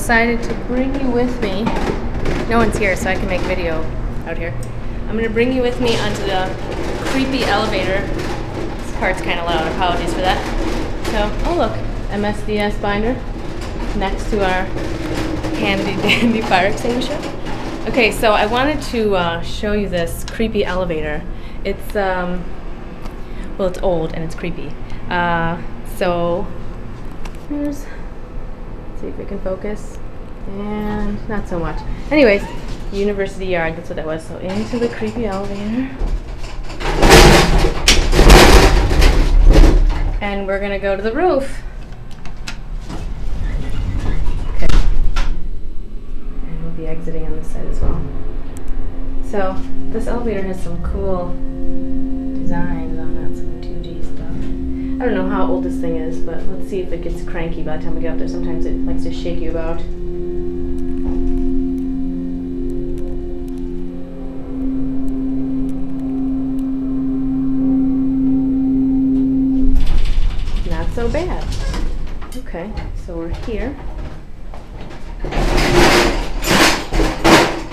decided to bring you with me. No one's here, so I can make video out here. I'm gonna bring you with me onto the creepy elevator. This part's kind of loud, apologies for that. So, oh look, MSDS binder next to our handy dandy fire extinguisher. Okay, so I wanted to show you this creepy elevator. It's, well, it's old and it's creepy. So, here's, let's see if we can focus. And not so much. Anyways, University Yard, that's what that was. So into the creepy elevator. And we're gonna go to the roof. Okay. And we'll be exiting on this side as well. So this elevator has some cool designs on it, some 2D stuff. I don't know how old this thing is, but let's see if it gets cranky by the time we get up there. Sometimes it likes to shake you about. So bad. Okay, so we're here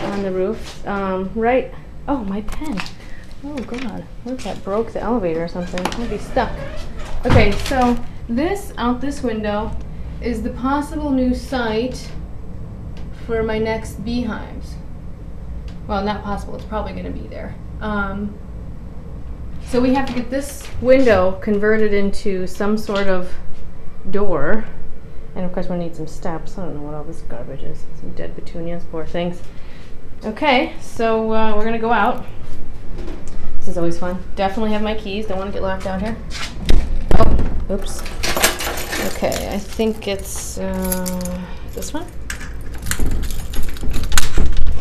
on the roof. Right. Oh, my pen. Oh God, what if that broke the elevator or something? I'll be stuck. Okay, so this out this window is the possible new site for my next beehives. Well, not possible. It's probably going to be there. So we have to get this window converted into some sort of door. And of course we'll need some steps. I don't know what all this garbage is. Some dead petunias, poor things. Okay, so we're gonna go out. This is always fun. Definitely have my keys. Don't want to get locked out here. Oh, oops. Okay, I think it's this one.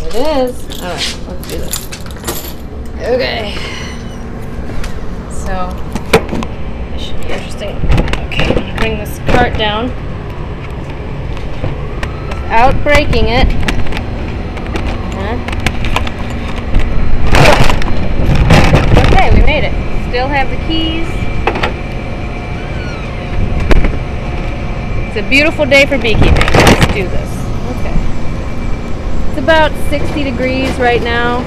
It is. All right, let's do this. Okay. So, this should be interesting. Okay, I'm gonna bring this cart down without breaking it. Okay, we made it. Still have the keys. It's a beautiful day for beekeeping. Let's do this. Okay. It's about 60 degrees right now.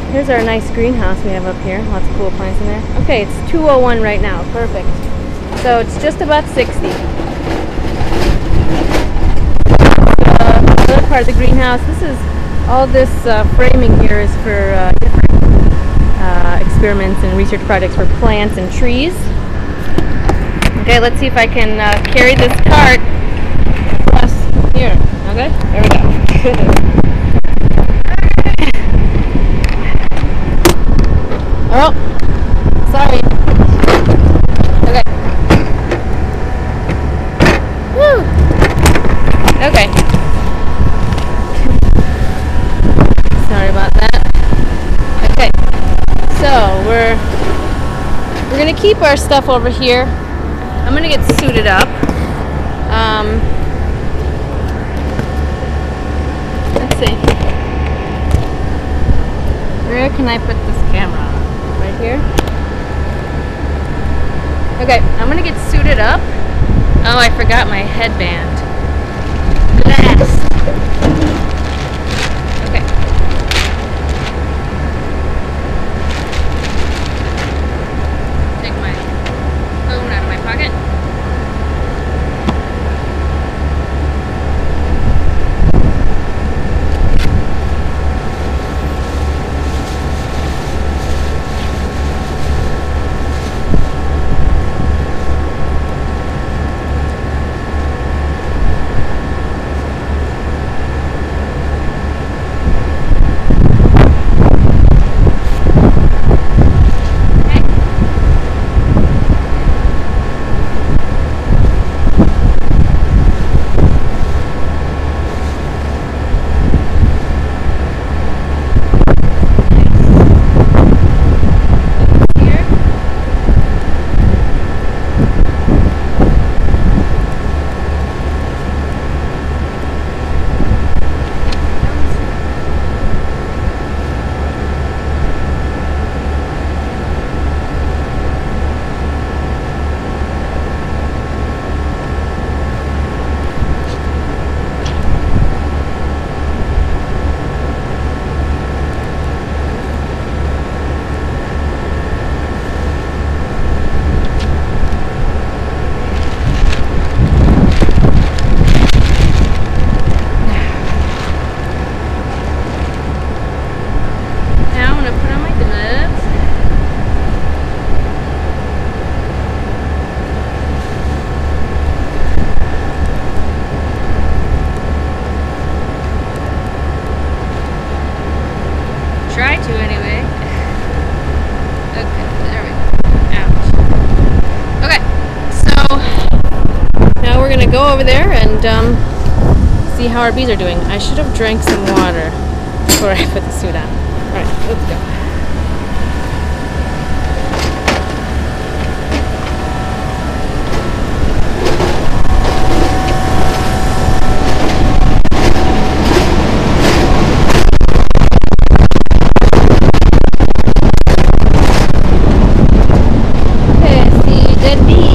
Here's our nice greenhouse we have up here. Lots of cool plants in there. Okay, it's 2:01 right now. Perfect. So it's just about 60. The other part of the greenhouse, this is, all this framing here is for different experiments and research projects for plants and trees. Okay, let's see if I can carry this cart plus here. Okay, there we go. Oh, sorry. Okay. Woo. Okay. Sorry about that. Okay. So we're gonna keep our stuff over here. I'm gonna get suited up. Let's see. Where can I put this camera? Right here. Okay, I'm gonna get suited up. Oh, I forgot my headband. Blast. Okay. Take my phone out of my pocket. and see how our bees are doing. I should have drank some water before I put the suit on. Alright, let's go. Okay, I see a dead bee.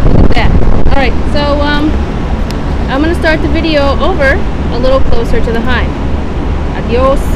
Look at that. Alright, so I'm going to start the video over a little closer to the hive. Adios.